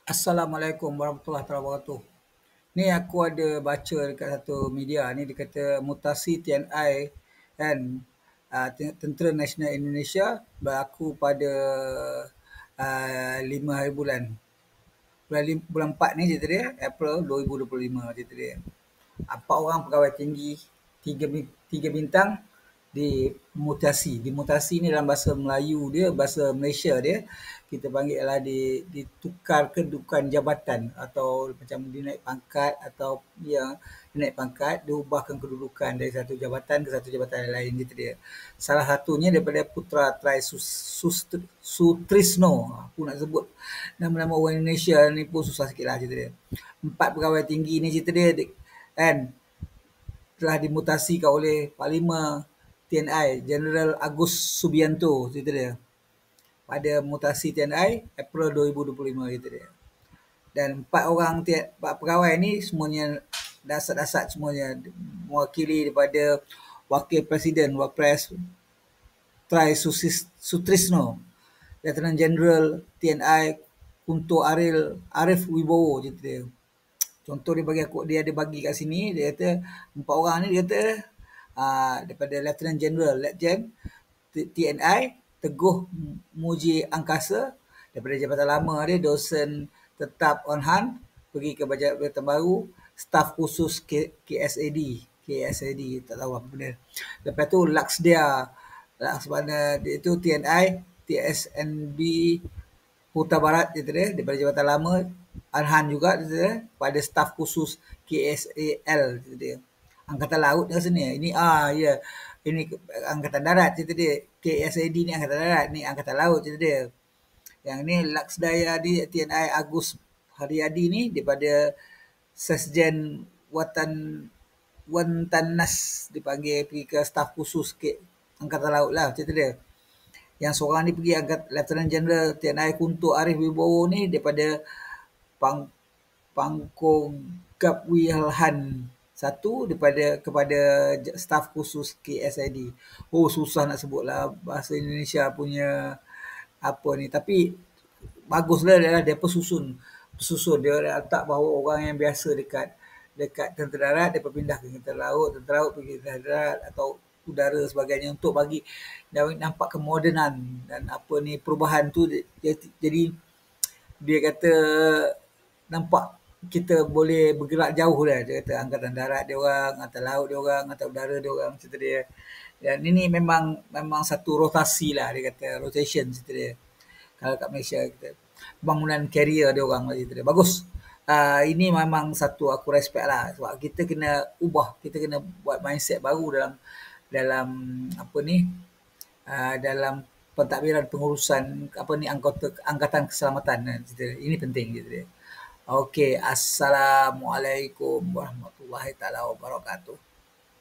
Assalamualaikum warahmatullahi wabarakatuh. Ni aku ada baca dekat satu media ni, dia kata mutasi TNI kan, Tentera Nasional Indonesia berlaku pada 5 hari bulan. Bulan 4 ni cerita dia, April 2025 cerita dia. 4 orang pegawai tinggi, 3 bintang dimutasi ni dalam bahasa Melayu dia, bahasa Malaysia dia, kita panggil lah ditukar kedudukan jabatan, atau macam dinaik pangkat, atau ya dinaik pangkat, diubahkan kedudukan dari satu jabatan ke satu jabatan yang lain gitu dia. Salah satunya daripada Putra Try Sutrisno. Aku nak sebut nama-nama orang Indonesia ni pun susah sikit lah cerita dia. 4 pegawai tinggi ni cerita dia kan telah dimutasikan oleh Panglima TNI Jeneral Agus Subianto cerita dia, pada mutasi TNI April 2025 cerita dia. Dan 4 pegawai ni semuanya dasar-dasar, semuanya mewakili daripada Wakil Presiden Wapres Try Sutrisno, Lieutenant General TNI Kunto Arif Wibowo cerita dia. Contoh dia ada bagi kat sini, dia kata 4 orang ni dia kata daripada Lieutenant General Letjen TNI Teguh Muji Angkasa, daripada jabatan lama dia dosen tetap on-hand pergi ke jabatan baru staf khusus KSAD tak tahu apa benda. Lepas tu Laksmana dia itu TNI TSNB Huta Barat dia daripada jabatan lama Arhan juga dia pada staf khusus KSAL dia. Angkatan Laut kat sini. Ini ya. Ini Angkatan Darat dia. KSAD ni Angkatan Darat, ni Angkatan Laut dia. Yang ni Laksdaya di TNI Agus Haryadi ni daripada Sesjen Wantanas dipanggil pergi ke staf khusus Angkatan Laut lah cerita dia. Yang seorang ni pergi Lieutenant General TNI Kunto Arif Wibowo ni daripada Pangkong Gapwilhan 1 kepada staf khusus KSID. Susah nak sebut lah bahasa Indonesia punya apa ni, tapi baguslah dia susun dia letak bahawa orang yang biasa dekat tentera darat dia pindah ke tentera laut pergi ke tentera darat atau udara sebagainya, untuk bagi nampak kemodenan dan apa ni perubahan tu. Jadi dia kata nampak kita boleh bergerak jauh dah. Dia kata angkatan darat dia orang, angkatan laut dia orang, angkatan udara dia orang cerita dia. Dan ini memang satu rotasi lah, dia kata rotation cerita dia. Kalau kat Malaysia kita bangunan carrier dia orang cerita dia. Bagus. Ini memang satu aku respect lah, sebab kita kena ubah, kita kena buat mindset baru dalam apa ni, dalam pentadbiran pengurusan apa ni angkatan keselamatan. Ini penting gitu dia. Okey, assalamualaikum warahmatullahi taala wabarakatuh.